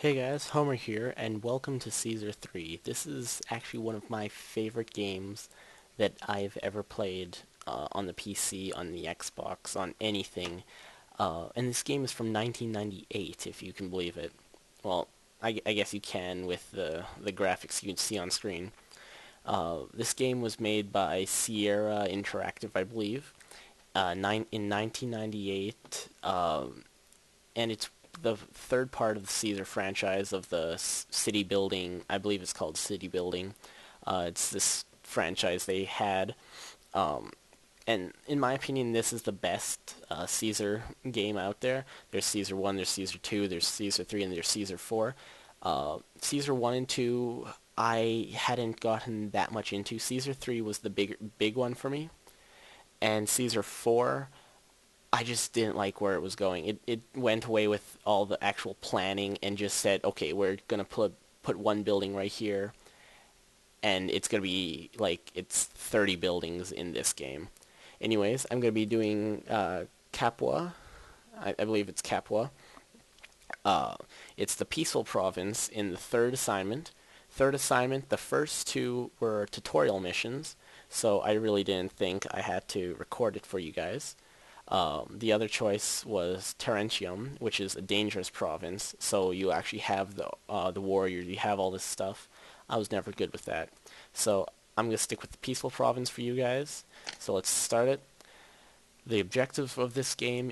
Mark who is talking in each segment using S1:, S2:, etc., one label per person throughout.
S1: Hey guys, Homer here, and welcome to Caesar 3. This is actually one of my favorite games that I've ever played on the PC, on the Xbox, on anything. And this game is from 1998, if you can believe it. Well, I guess you can with the graphics you can see on screen. This game was made by Sierra Interactive, I believe, in 1998, and it's the third part of the Caesar franchise of the city building. I believe it's called City Building. It's this franchise they had, and in my opinion, this is the best Caesar game out there. There's Caesar 1, there's Caesar 2, there's Caesar 3, and there's Caesar 4. Caesar 1 and 2, I hadn't gotten that much into. Caesar 3 was the big one for me, and Caesar 4, I just didn't like where it was going. It went away with all the actual planning and just said, okay, we're going to put one building right here, and it's going to be like it's 30 buildings in this game. Anyways, I'm going to be doing Capua. I believe it's Capua. It's the Peaceful Province in the third assignment. The first two were tutorial missions, so I really didn't think I had to record it for you guys. The other choice was Terentium, which is a dangerous province, so you actually have the warriors, you have all this stuff. I was never good with that. So I'm going to stick with the Peaceful Province for you guys. So let's start it. The objective of this game,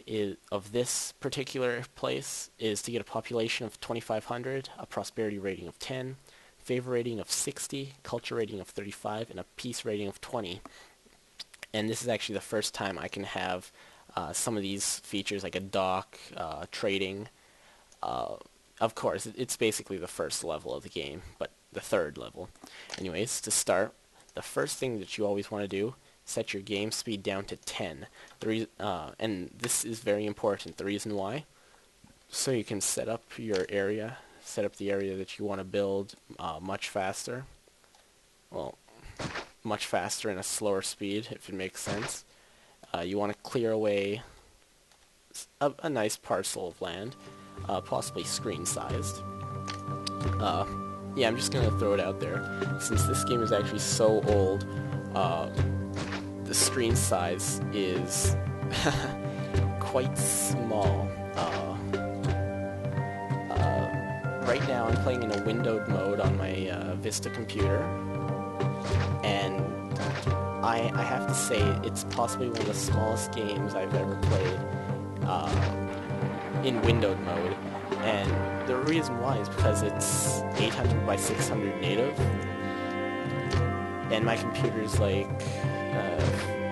S1: of this particular place, is to get a population of 2,500, a prosperity rating of 10, favor rating of 60, culture rating of 35, and a peace rating of 20. And this is actually the first time I can have some of these features, like a dock, trading. Of course, it's basically the first level of the game, but the third level. Anyways, to start, the first thing that you always want to do, set your game speed down to 10. And this is very important. The reason why, so you can set up your area, set up the area that you want to build much faster. Well, much faster and a slower speed, if it makes sense. You want to clear away a nice parcel of land, possibly screen-sized. Yeah, I'm just going to throw it out there. Since this game is actually so old, the screen size is quite small. Right now I'm playing in a windowed mode on my Vista computer, and I have to say it's possibly one of the smallest games I've ever played in windowed mode, and the reason why is because it's 800 by 600 native, and my computer is like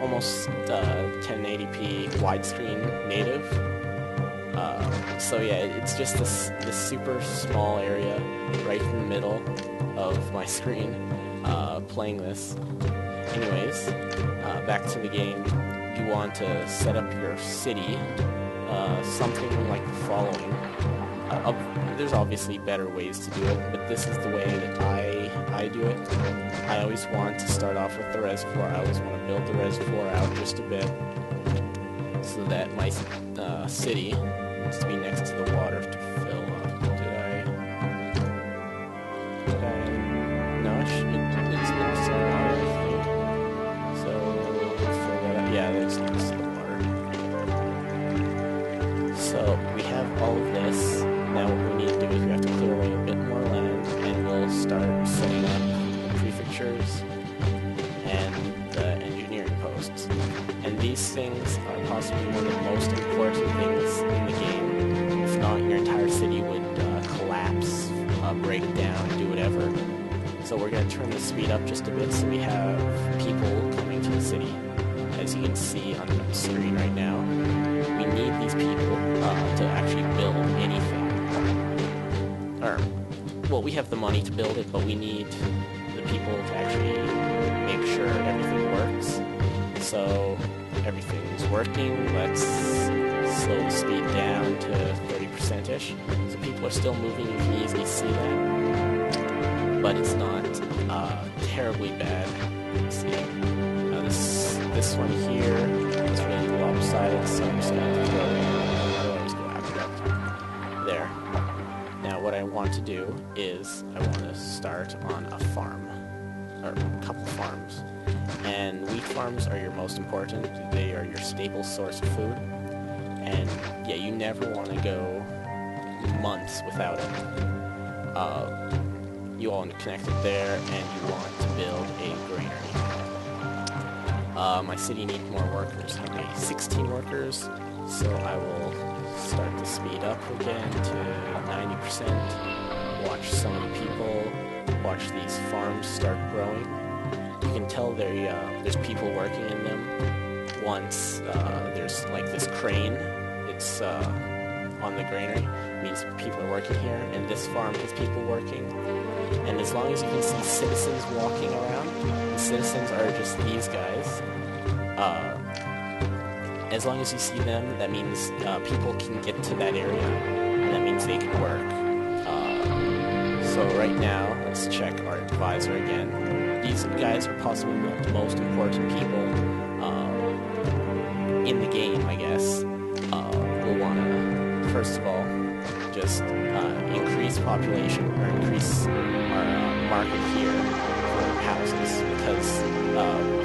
S1: almost 1080p widescreen native. So yeah, it's just this super small area right in the middle of my screen playing this. Anyways, back to the game. You want to set up your city, something like the following. There's obviously better ways to do it, but this is the way that I do it. I always want to start off with the reservoir. I always want to build the reservoir out just a bit, so that my city needs to be next to the water to fill up. Did I? No, it's next to the water, I think. So, let's fill that up. Yeah, it's next to the water. So, we have all of this. Now what we need to do is we have to clear away a bit more land, and we'll start setting up the prefectures and the engineering posts. And these things are possibly one of the most important things in the game. If not, your entire city would collapse, break down, do whatever. So we're going to turn the speed up just a bit so we have people coming to the city. As you can see on the screen right now, we need these people to actually build anything. Well, we have the money to build it, but we need the people to actually make sure everything works. So everything's working. Let's slow the speed down to 30%-ish. So people are still moving. You can easily see that, but it's not terribly bad. Let's see. This one here is really lopsided, so I'm just going to have to go after that. There. Now what what I want to do is I want to start on a farm, or a couple farms. And wheat farms are your most important. They are your staple source of food. And yeah, you never want to go months without it. You all want to connect it there, and you want to build a granary. My city needs more workers. I have 16 workers, so I will start to speed up again to 90%. Watch some of the people, watch these farms start growing. You can tell there's people working in them. Once there's like this crane, it's on the granary, means people are working here, and this farm has people working. And as long as you can see citizens walking around, the citizens are just these guys. As long as you see them, that means people can get to that area, and that means they can work. So right now, let's check our advisor again. These guys are possibly the most important people in the game, I guess. We'll want to, first of all, just increase population, or increase our market here for houses, because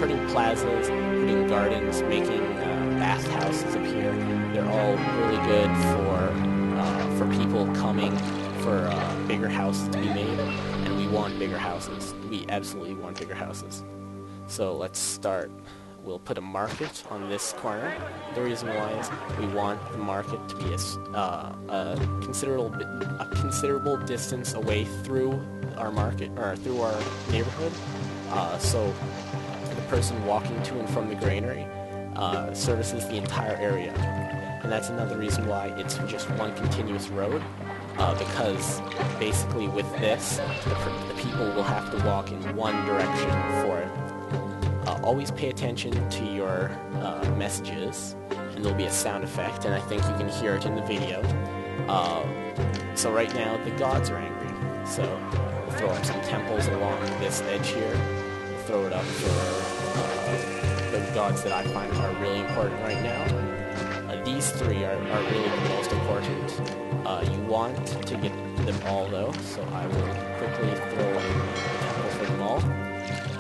S1: putting plazas, putting gardens, making bathhouses up here, they're all really good for people coming for bigger houses to be made, and we want bigger houses. We absolutely want bigger houses. So let's start. We'll put a market on this corner. The reason why is we want the market to be a considerable distance away through our market, or through our neighborhood. So the person walking to and from the granary services the entire area. And that's another reason why it's just one continuous road, because basically with this, the people will have to walk in one direction for it. Always pay attention to your messages, and there'll be a sound effect, and I think you can hear it in the video. So right now, the gods are angry, so we'll throw up some temples along this edge here. We'll throw it up for the gods that I find are really important right now. These three are really the most important. You want to get them all though, so I will quickly throw a temple for them all.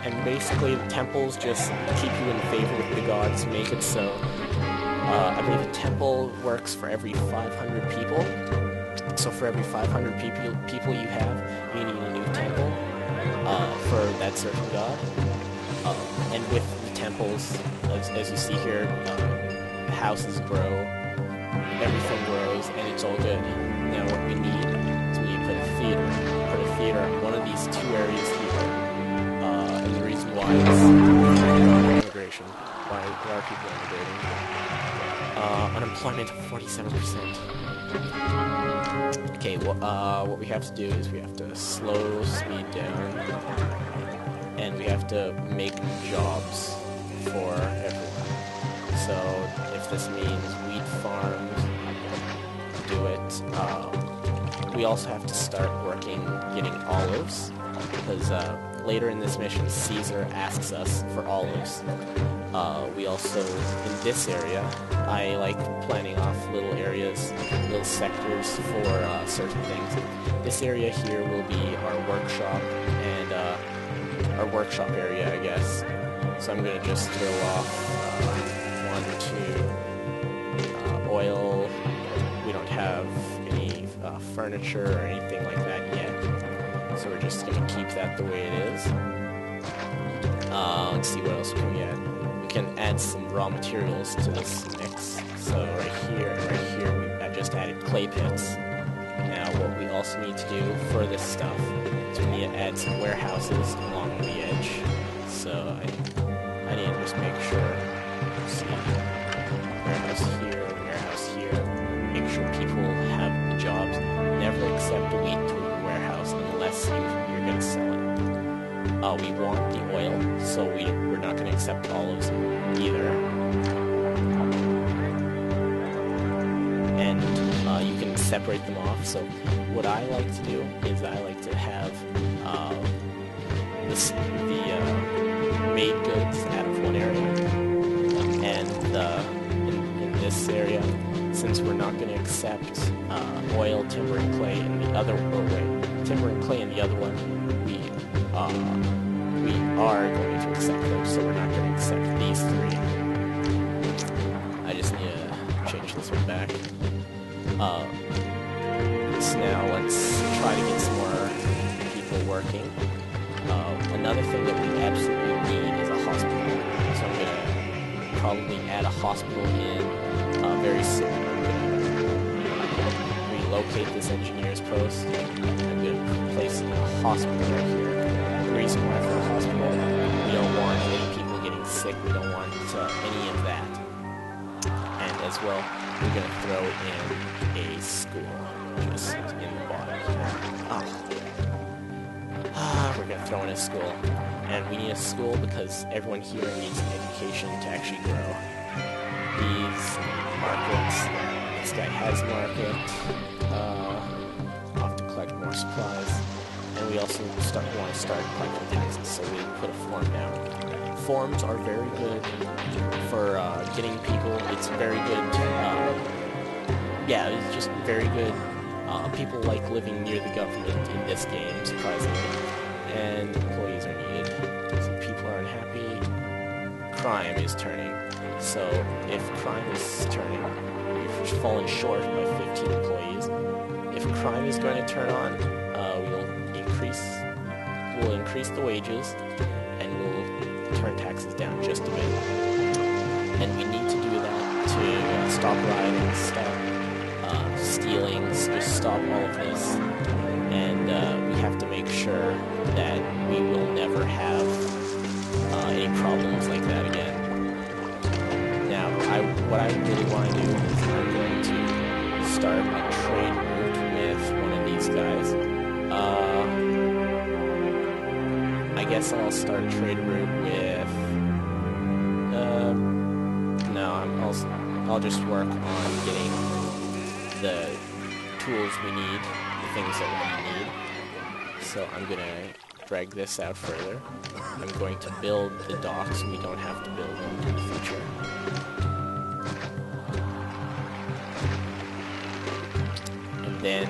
S1: And basically the temples just keep you in favor with the gods, make it so I believe a temple works for every 500 people. So for every 500 people you have, you need a new temple for that certain god. And with the temples, as you see here, houses grow, everything grows, and it's all good. Now what we need is we need to put a theater. Put a theater in one of these two areas here. And the reason why is immigration. Why are people immigrating? Unemployment of 47%. Okay, what we have to do is we have to slow speed down, and we have to make jobs for everyone. So if this means wheat farms, do it. We also have to start working getting olives, because later in this mission, Caesar asks us for olives. We also, in this area, I like planning off little areas, little sectors for certain things. This area here will be our workshop, and our workshop area, I guess. So I'm going to just throw off 1, 2, oil. We don't have any furniture or anything like that yet. So we're just going to keep that the way it is. Let's see, what else can we add? We can add some raw materials to this mix. So right here and right here, I just added clay pits. Now what we also need to do for this stuff is we need to add some warehouses along the edge. So I need to just make sure, see, warehouse here, make sure people have the jobs. Never accept wheat to a warehouse unless you're going to sell it. We want the oil, so we're not going to accept olives either. And you can separate them off. So what I like to do is I like to have the made goods out of one area, and in this area, since we're not going to accept oil, timber, and clay in the other, timber and clay in the other one, we are going to accept those, so we're not going to accept these three. I just need to change this one back. So now let's try to get some more people working. Another thing that we absolutely need is a hospital, so I'm going to probably add a hospital in very soon. I'm going to relocate this engineer's post. I'm going to place a hospital right here. The reason why for a hospital, we don't want any people getting sick, we don't want any of that. And as well, we're going to throw in a school, just in the bottom. We're going to throw in a school. And we need a school because everyone here needs education to actually grow. These markets, this guy has market, I'll have to collect more supplies. And we also want to start collecting taxes, so we put a form down. Forms are very good for getting people. It's very good. Yeah, it's just very good. People like living near the government in this game, surprisingly. And employees are needed. So people are unhappy. Crime is turning. So if crime is turning, we've fallen short by 15 employees. If crime is going to turn on, we'll increase the wages, and we'll turn taxes down just a bit. And we need to do that to stop rioting, stop stealing, just stop all of this. And we have to make sure that we will never have any problems like that again. Now, what I really want to do is I'm going to start a trade route with one of these guys. I guess I'll start a trade route with. No, I'll just work on getting the tools we need, the things that we need. So I'm gonna drag this out further. I'm going to build the docks. We don't have to build them in the future. And then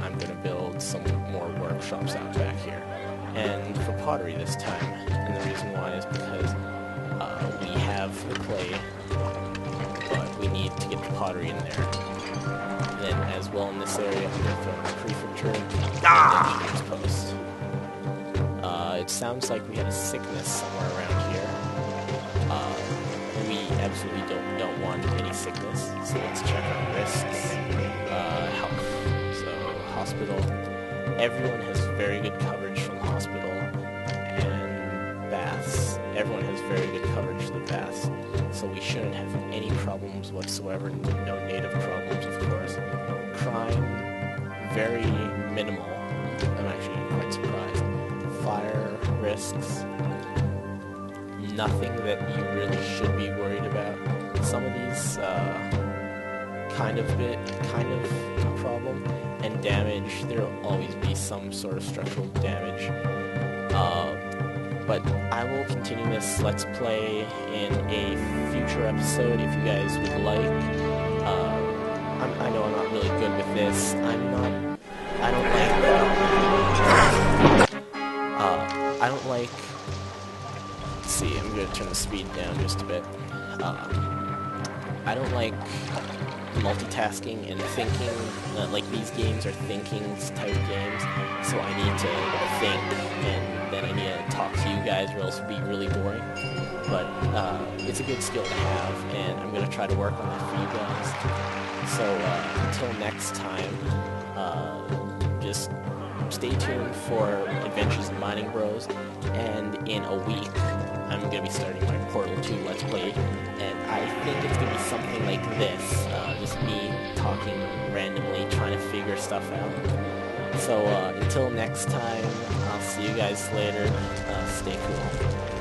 S1: I'm gonna build some more workshops out back here. And for pottery this time. And the reason why is because we have the clay, but we need to get the pottery in there. And then as well in this area, I'm going to throw in a prefecture and engineer's post. It sounds like we had a sickness somewhere around here. We absolutely don't want any sickness, so let's check our risks. Health. So hospital. Everyone has very good coverage from hospital, and baths. Everyone has very good coverage for the baths, so we shouldn't have any problems whatsoever. No native problems, of course. Crime, very minimal. I'm actually quite surprised. Fire risks, nothing that you really should be worried about. Some of these kind of a problem. And damage, there will always be some sort of structural damage. But I will continue this Let's Play in a future episode if you guys would like. I know I'm not really good with this. I don't like, let's see, I'm going to turn the speed down just a bit. I don't like multitasking and thinking, like these games are thinking type games, so I need to think, and then I need to talk to you guys or else it would be really boring. But it's a good skill to have, and I'm going to try to work on that for you guys. So until next time, just stay tuned for Adventures in Mining Bros, and in a week I'm going to be starting my Portal 2 Let's Play, and I think it's going to be something like this, just me talking randomly, trying to figure stuff out. So until next time, I'll see you guys later. Stay cool.